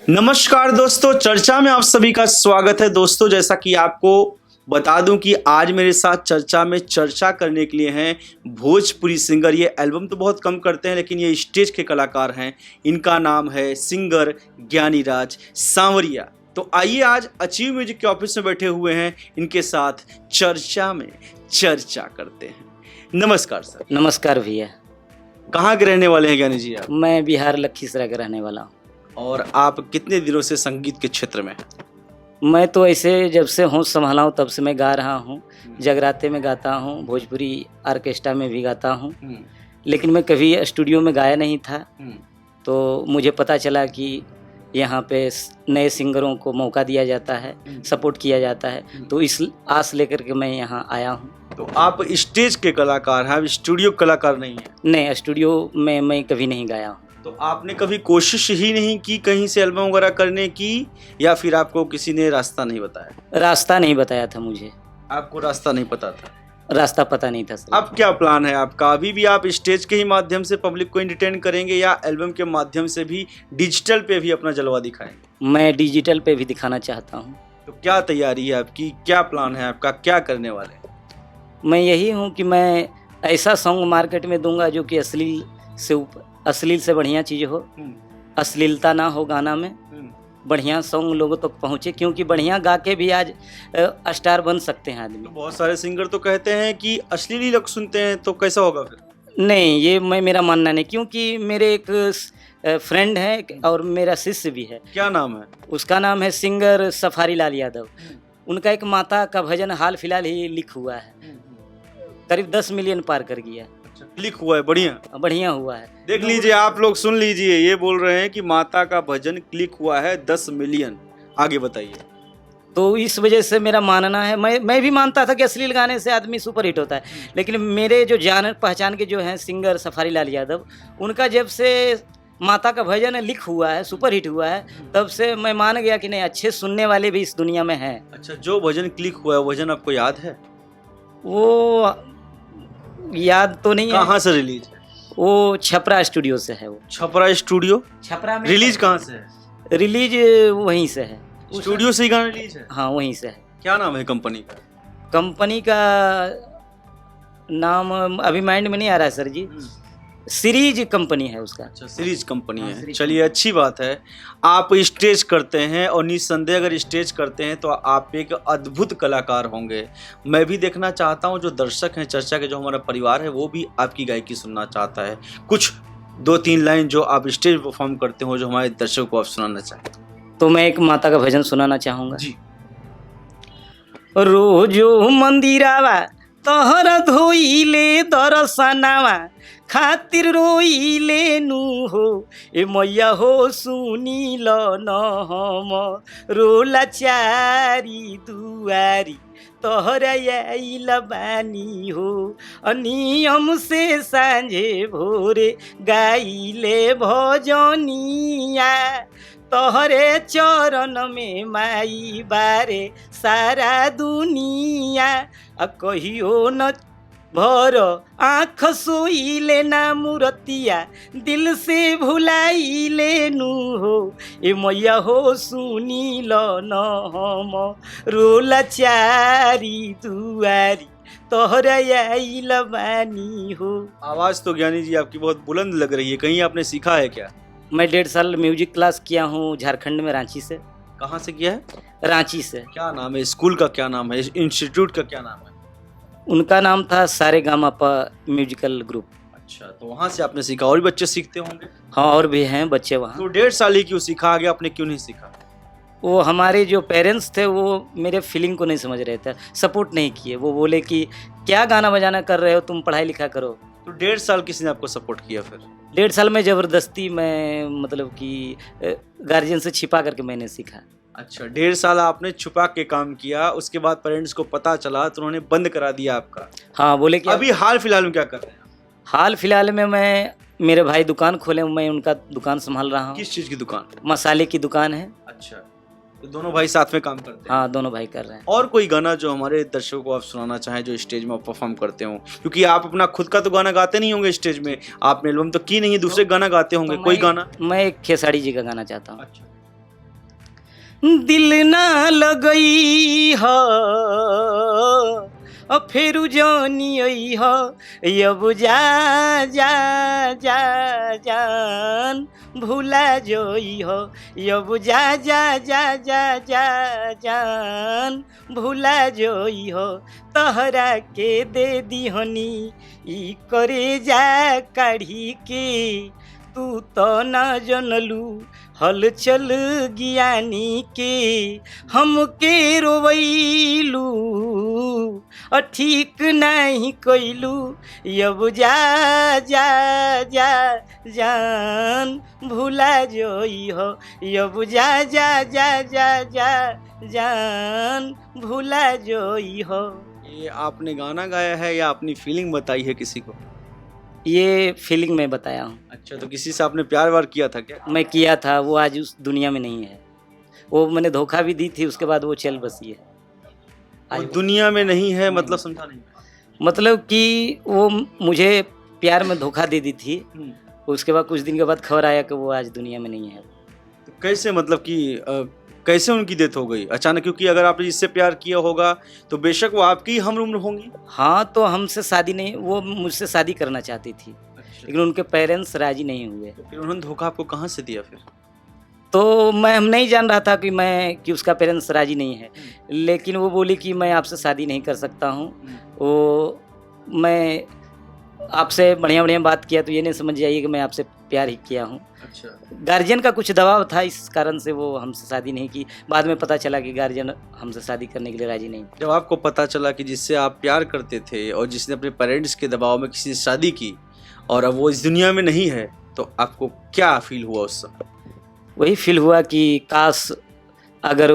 नमस्कार दोस्तों, चर्चा में आप सभी का स्वागत है। दोस्तों, जैसा कि आपको बता दूं कि आज मेरे साथ चर्चा में चर्चा करने के लिए हैं भोजपुरी सिंगर। ये एल्बम तो बहुत कम करते हैं, लेकिन ये स्टेज के कलाकार हैं। इनका नाम है सिंगर ज्ञानीराज सांवरिया। तो आइए, आज अचीव म्यूजिक के ऑफिस में बैठे हुए हैं, इनके साथ चर्चा में चर्चा करते हैं। नमस्कार सर। नमस्कार भैया। कहाँ के रहने वाले हैं ज्ञानी जी आप? मैं बिहार लखीसराय का रहने वाला हूँ। और आप कितने दिनों से संगीत के क्षेत्र में हैं? मैं तो ऐसे जब से होश संभाला हूँ तब से मैं गा रहा हूँ। जगराते में गाता हूँ, भोजपुरी ऑर्केस्ट्रा में भी गाता हूँ, लेकिन मैं कभी स्टूडियो में गाया नहीं था। तो मुझे पता चला कि यहाँ पे नए सिंगरों को मौका दिया जाता है, सपोर्ट किया जाता है, तो इस आस लेकर के मैं यहाँ आया हूँ। तो आप स्टेज के कलाकार हैं, स्टूडियो कलाकार नहीं हैं? नहीं, स्टूडियो में मैं कभी नहीं गाया हूँ। तो आपने कभी कोशिश ही नहीं की कहीं से एल्बम वगैरह करने की, या फिर आपको किसी ने रास्ता नहीं बताया? रास्ता नहीं बताया था मुझे। आपको रास्ता नहीं पता था? रास्ता पता नहीं था सर। अब क्या प्लान है आपका? अभी भी आप स्टेज के ही माध्यम से पब्लिक को एंटरटेन करेंगे, या एल्बम के माध्यम से भी डिजिटल पे भी अपना जलवा दिखाएंगे? मैं डिजिटल पे भी दिखाना चाहता हूँ। तो क्या तैयारी है आपकी, क्या प्लान है आपका, क्या करने वाले हैं? मैं यही हूँ कि मैं ऐसा सॉन्ग मार्केट में दूंगा जो कि अश्लील से बढ़िया चीज़ हो, अश्लीलता ना हो गाना में, बढ़िया सॉन्ग लोगों तक पहुँचे, क्योंकि बढ़िया गा के भी आज स्टार बन सकते हैं आदमी। तो बहुत सारे सिंगर तो कहते हैं कि अश्लील ही लोग सुनते हैं, तो कैसा होगा फिर? नहीं, ये मेरा मानना नहीं, क्योंकि मेरे एक फ्रेंड है और मेरा शिष्य भी है। क्या नाम है? उसका नाम है सिंगर सफारी लाल यादव। उनका एक माता का भजन हाल फिलहाल ही लिख हुआ है, करीब 10 मिलियन पार कर गया। क्लिक हुआ है? बढ़िया हुआ है। देख लीजिए, आप लोग सुन लीजिए, ये बोल रहे हैं कि माता का भजन क्लिक हुआ है 10 मिलियन। आगे बताइए। तो इस वजह से मेरा मानना है, मैं भी मानता था कि अश्लील गाने से आदमी सुपर हिट होता है, लेकिन मेरे जो जान पहचान के जो हैं सिंगर सफारी लाल यादव, उनका जब से माता का भजन लिख हुआ है, सुपर हिट हुआ है, तब से मैं मान गया कि नहीं, अच्छे सुनने वाले भी इस दुनिया में हैं। अच्छा, जो भजन क्लिक हुआ है, भजन आपको याद है? वो याद तो नहीं है। कहाँ से रिलीज है? वो छपरा स्टूडियो से है। वो छपरा स्टूडियो? छपरा में रिलीज कहाँ से है? रिलीज वहीं से है। स्टूडियो से ही गाना रिलीज है? हाँ, वहीं से है। क्या नाम है कंपनी का? कंपनी का नाम अभी माइंड में नहीं आ रहा है सर जी। सीरीज कंपनी है उसका। अच्छा, सीरीज कंपनी है। सीरीज चलिए, अच्छी बात है। आप स्टेज करते हैं, और निस्संदेह अगर स्टेज करते हैं तो आप एक अद्भुत कलाकार होंगे। मैं भी देखना चाहता हूं, जो दर्शक हैं चर्चा के, जो हमारा परिवार है, वो भी आपकी गायकी सुनना चाहता है। कुछ 2-3 लाइन जो आप स्टेज परफॉर्म करते हो, जो हमारे दर्शकों को आप सुनाना चाहें। तो मैं एक माता का भजन सुनाना चाहूँगा जी। रोजो मंदिरावा तहरा धोइले दर्शनावा, खातिर रोइले नु हो, ए मैया हो सुनिल न हम रोला चारी दुआरी, तोहरा आइल बानी हो, नियम से सांझे भोरे गाइले भजनिया, तोहरे चरण में माई बारे सारा दुनिया, कहियो न भर आँख सोइले ना मूर्तिया, दिल से भुलाइले नु हो, ए मैया हो सुनिल न हम रोला चारी दुआरी, तोहरा आइल बानी हो। आवाज तो ज्ञानी जी आपकी बहुत बुलंद लग रही है, कहीं आपने सीखा है क्या? मैं 1.5 साल म्यूजिक क्लास किया हूँ झारखंड में, रांची से। कहाँ से किया है? रांची से। क्या नाम है स्कूल का, क्या नाम है इंस्टीट्यूट का, क्या नाम है? उनका नाम था सारेगामापा म्यूजिकल ग्रुप। अच्छा, तो वहाँ से आपने सीखा। और भी बच्चे सीखते होंगे? हाँ, और भी हैं बच्चे वहाँ। तो 1.5 साल ही क्यों सीखा, आगे आपने क्यों नहीं सीखा? वो हमारे जो पेरेंट्स थे वो मेरे फीलिंग को नहीं समझ रहे थे, सपोर्ट नहीं किए। वो बोले कि क्या गाना बजाना कर रहे हो तुम, पढ़ाई लिखा करो। तो 1.5 साल किसी ने आपको सपोर्ट किया फिर? 1.5 साल में ज़बरदस्ती मैं मतलब कि गार्जियन से छिपा करके मैंने सीखा। अच्छा, 1.5 साल आपने छुपा के काम किया, उसके बाद पेरेंट्स को पता चला तो उन्होंने बंद करा दिया आपका। हाँ, बोले कि अभी हाल फिलहाल में क्या कर रहे हैं? हाल फिलहाल में मैं, मेरे भाई दुकान खोले, मैं उनका दुकान संभाल रहा हूँ। किस चीज़ की दुकान? मसाले की दुकान है। अच्छा, तो दोनों भाई साथ में काम करते हैं? हाँ, दोनों भाई कर रहे हैं। और कोई गाना जो हमारे दर्शकों को आप सुनाना चाहें, जो स्टेज में आप परफॉर्म करते हो? क्योंकि आप अपना खुद का तो गाना गाते नहीं होंगे स्टेज में, आपने एल्बम तो की नहीं, दूसरे गाना गाते होंगे। कोई गाना? मैं एक खेसारी जी का गाना चाहता हूँ। अच्छा, दिल ना लगई ह फेरू जानी आई ह अब जा जा जा जान भूला जोई हो अब जा जा जा जा जा जान भूला जोई हो तहरा के दे दिहनी ई करे जा काढ़ी के तू तो न जनलू हलचल ज्ञानी के हमके रोवैलू ठीक नहीं कैलू अब जा जा जा जान भूला जोई हो अब जा जा जा जा जा जान भूला जोई हो। ये आपने गाना गाया है या अपनी फीलिंग बताई है किसी को? ये फीलिंग में बताया हूँ। अच्छा, तो किसी से आपने प्यार वार किया था क्या? मैं किया था, वो आज उस दुनिया में नहीं है। वो मैंने धोखा भी दी थी, उसके बाद वो चल बसी है। वो दुनिया में नहीं है मतलब समझा नहीं। मतलब कि वो मुझे प्यार में धोखा दे दी थी, उसके बाद कुछ दिन के बाद खबर आया कि वो आज दुनिया में नहीं है। तो कैसे मतलब कि कैसे उनकी डेथ हो गई अचानक? क्योंकि अगर आपने जिससे प्यार किया होगा तो बेशक वो आपकी ही हम उम्र होंगी। हाँ, तो हमसे शादी नहीं, वो मुझसे शादी करना चाहती थी। अच्छा। लेकिन उनके पेरेंट्स राजी नहीं हुए। तो फिर उन्होंने धोखा आपको कहाँ से दिया फिर? तो हम नहीं जान रहा था कि उसका पेरेंट्स राजी नहीं है, लेकिन वो बोली कि मैं आपसे शादी नहीं कर सकता हूँ। वो मैं आपसे बढ़िया बढ़िया बात किया तो ये नहीं समझ जाइए कि मैं आपसे प्यार ही किया हूँ। अच्छा। गार्जियन का कुछ दबाव था, इस कारण से वो हमसे शादी नहीं की। बाद में पता चला कि गार्जियन हमसे शादी करने के लिए राजी नहीं। जब आपको पता चला कि जिससे आप प्यार करते थे और जिसने अपने पेरेंट्स के दबाव में किसी से शादी की और अब वो इस दुनिया में नहीं है, तो आपको क्या फील हुआ उस समय? वही फील हुआ कि काश अगर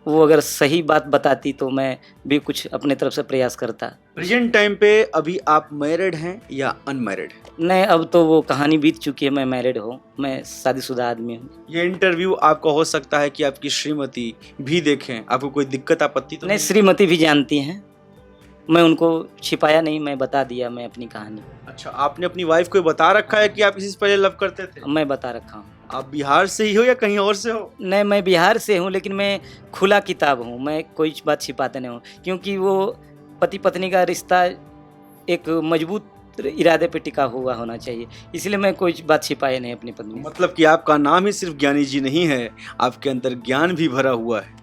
वो अगर सही बात बताती तो मैं भी कुछ अपने तरफ से प्रयास करता। प्रेजेंट टाइम पे अभी आप मैरिड हैं या अनमैरिड? नहीं, अब तो वो कहानी बीत चुकी है। मैं मैरिड हूँ, मैं शादीशुदा आदमी हूँ। ये इंटरव्यू आपका हो सकता है कि आपकी श्रीमती भी देखें, आपको कोई दिक्कत आपत्ति तो नहीं? श्रीमती भी जानती हैं, मैं उनको छिपाया नहीं, मैं बता दिया मैं अपनी कहानी। अच्छा, आपने अपनी वाइफ को बता रखा है कि आप किसी से पहले लव करते थे? मैं बता रखा हूँ। आप बिहार से ही हो या कहीं और से हो? नहीं, मैं बिहार से हूँ, लेकिन मैं खुला किताब हूँ, मैं कोई बात छिपाते नहीं हूँ। क्योंकि वो पति पत्नी का रिश्ता एक मजबूत इरादे पे टिका हुआ होना चाहिए, इसलिए मैं कोई बात छिपाए नहीं अपनी पत्नी। मतलब कि आपका नाम ही सिर्फ ज्ञानी जी नहीं है, आपके अंदर ज्ञान भी भरा हुआ है।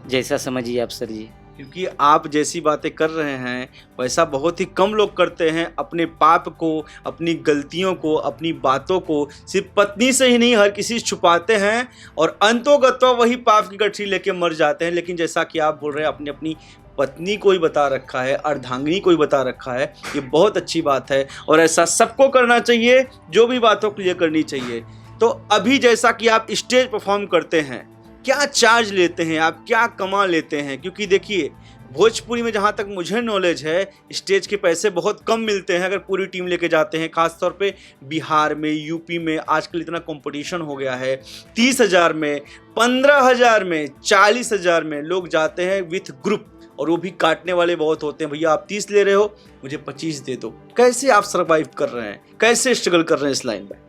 जैसा समझिए आप सर जी। क्योंकि आप जैसी बातें कर रहे हैं वैसा बहुत ही कम लोग करते हैं। अपने पाप को, अपनी गलतियों को, अपनी बातों को सिर्फ पत्नी से ही नहीं हर किसी से छुपाते हैं और अंतोगत्वा वही पाप की गठरी लेके मर जाते हैं। लेकिन जैसा कि आप बोल रहे हैं आपने अपनी पत्नी को ही बता रखा है, अर्धांगिनी को ही बता रखा है, ये बहुत अच्छी बात है और ऐसा सबको करना चाहिए, जो भी बातों के लिए करनी चाहिए। तो अभी जैसा कि आप स्टेज परफॉर्म करते हैं, क्या चार्ज लेते हैं आप, क्या कमा लेते हैं? क्योंकि देखिए भोजपुरी में जहाँ तक मुझे नॉलेज है स्टेज के पैसे बहुत कम मिलते हैं अगर पूरी टीम लेके जाते हैं। खासतौर पे बिहार में, यूपी में आजकल इतना कंपटीशन हो गया है। 30,000 में, 15,000 में, 40,000 में लोग जाते हैं विथ ग्रुप और वो भी काटने वाले बहुत होते हैं। भैया आप 30 ले रहे हो, मुझे 25 दे दो। कैसे आप सर्वाइव कर रहे हैं, कैसे स्ट्रगल कर रहे हैं इस लाइन में?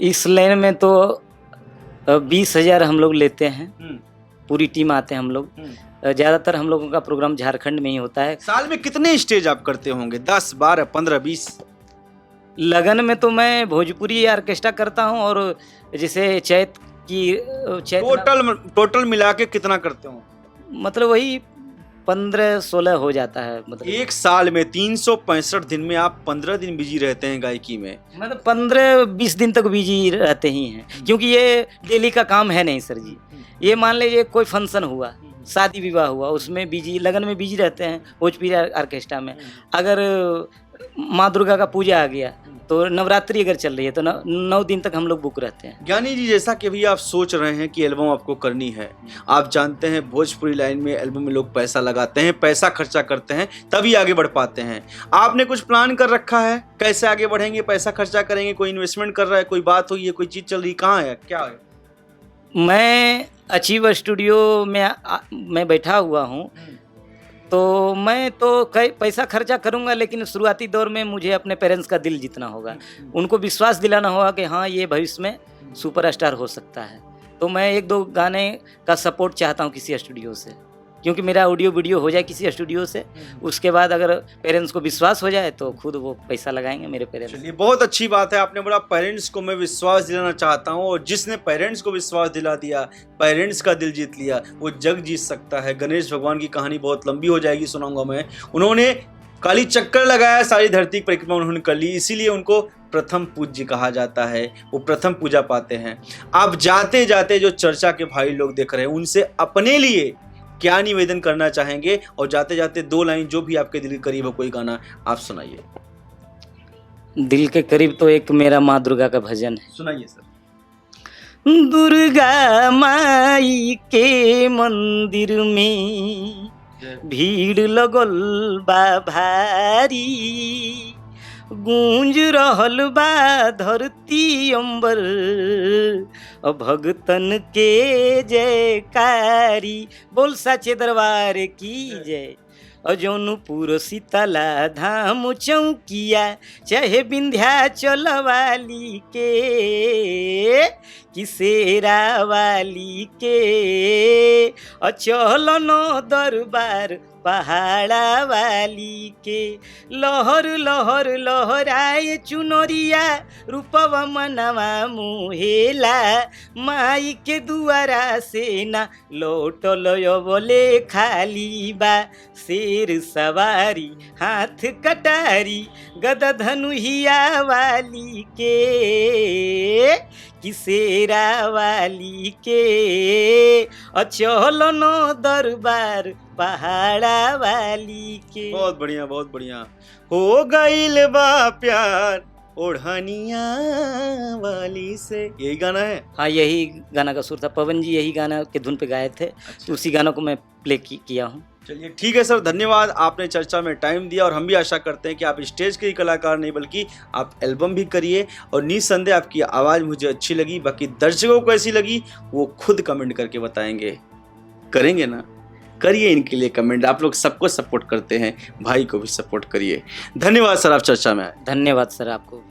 इस लाइन में तो 20,000 हम लोग लेते हैं, पूरी टीम आते हैं हम लोग। ज़्यादातर हम लोगों का प्रोग्राम झारखंड में ही होता है। साल में कितने स्टेज आप करते होंगे? 10, 12, 15, 20? लगन में तो मैं भोजपुरी ऑर्केस्ट्रा करता हूँ और जैसे चैत टोटल मिला के कितना करते हो? मतलब वही 15-16 हो जाता है। मतलब एक साल में 365 दिन में आप 15 दिन बिजी रहते हैं गायकी में? मतलब 15-20 दिन तक बिजी रहते ही हैं, क्योंकि ये डेली का काम है नहीं सर जी। ये मान लीजिए कोई फंक्शन हुआ, शादी विवाह हुआ, उसमें बिजी, लगन में बिजी रहते हैं भोजपुरी ऑर्केस्ट्रा में। अगर माँ दुर्गा का पूजा आ गया तो नवरात्रि अगर चल रही है तो 9 दिन तक हम लोग बुक रहते हैं। ज्ञानी जी, जैसा कि अभी आप सोच रहे हैं कि एल्बम आपको करनी है, आप जानते हैं भोजपुरी लाइन में एल्बम में लोग पैसा लगाते हैं, पैसा खर्चा करते हैं, तभी आगे बढ़ पाते हैं। आपने कुछ प्लान कर रखा है कैसे आगे बढ़ेंगे, पैसा खर्चा करेंगे, कोई इन्वेस्टमेंट कर रहा है, कोई बात हुई है, कोई चीज़ चल रही, कहाँ है, क्या है? मैं अचीव स्टूडियो में मैं बैठा हुआ हूँ, तो मैं तो कई पैसा खर्चा करूंगा, लेकिन शुरुआती दौर में मुझे अपने पेरेंट्स का दिल जीतना होगा, उनको विश्वास दिलाना होगा कि हाँ ये भविष्य में सुपरस्टार हो सकता है। तो मैं 1-2 गाने का सपोर्ट चाहता हूँ किसी स्टूडियो से, क्योंकि मेरा ऑडियो वीडियो हो जाए किसी स्टूडियो से, उसके बाद अगर पेरेंट्स को विश्वास हो जाए तो खुद वो पैसा लगाएंगे मेरे पेरेंट्स। चलिए बहुत अच्छी बात है, आपने बोला पेरेंट्स को मैं विश्वास दिलाना चाहता हूँ, और जिसने पेरेंट्स को विश्वास दिला दिया, पेरेंट्स का दिल जीत लिया, वो जग जीत सकता है। गणेश भगवान की कहानी बहुत लंबी हो जाएगी, सुनाऊंगा मैं। उन्होंने काली चक्कर लगाया, सारी धरती की परिक्रमा उन्होंने कर ली, इसीलिए उनको प्रथम पूज्य कहा जाता है, वो प्रथम पूजा पाते हैं। आप जाते जाते जो चर्चा के भाई लोग देख रहे हैं, उनसे अपने लिए क्या निवेदन करना चाहेंगे, और जाते जाते 2 लाइन जो भी आपके दिल के करीब हो, कोई गाना आप सुनाइए। दिल के करीब तो एक मेरा माँ दुर्गा का भजन है। सुनाइए सर। दुर्गा माई के मंदिर में भीड़ लगल बा भारी, गूंज रहल बा धरती अंबर, भगतन के जयकारी। बोल साचे दरबार की जय। जौनपुर शीतला धाम चौकिया, चाहे विंध्याचल वाली के, किसेरा वाली के, चलनो दरबार पहाड़ा वाली के। लहर लहर लहराए चुनरिया, रूपवा मनवा मुहेला, माई के दुआरा से ना लौटल बोले खाली बा। शेर सवारी हाथ कटारी, गदा धनुहिया वाली के, किसेरा वाली के, चलनो दरबार पहाड़ा वाली के। बहुत बढ़िया, बहुत बढ़िया। हो गईल बा प्यार ओढ़निया वाली से, यही गाना है? हाँ, यही गाना का सुर था। पवन जी यही गाना के धुन पे गाए थे। तो उसी गाना को मैं प्ले किया हूँ। चलिए ठीक है सर, धन्यवाद, आपने चर्चा में टाइम दिया, और हम भी आशा करते हैं कि आप स्टेज के ही कलाकार नहीं बल्कि आप एल्बम भी करिए। और निसंदेह आपकी आवाज़ मुझे अच्छी लगी, बाकी दर्शकों को कैसी लगी वो खुद कमेंट करके बताएंगे। करेंगे ना? करिए इनके लिए कमेंट, आप लोग सबको सपोर्ट करते हैं, भाई को भी सपोर्ट करिए। धन्यवाद सर, आप चर्चा में आए। धन्यवाद सर आपको।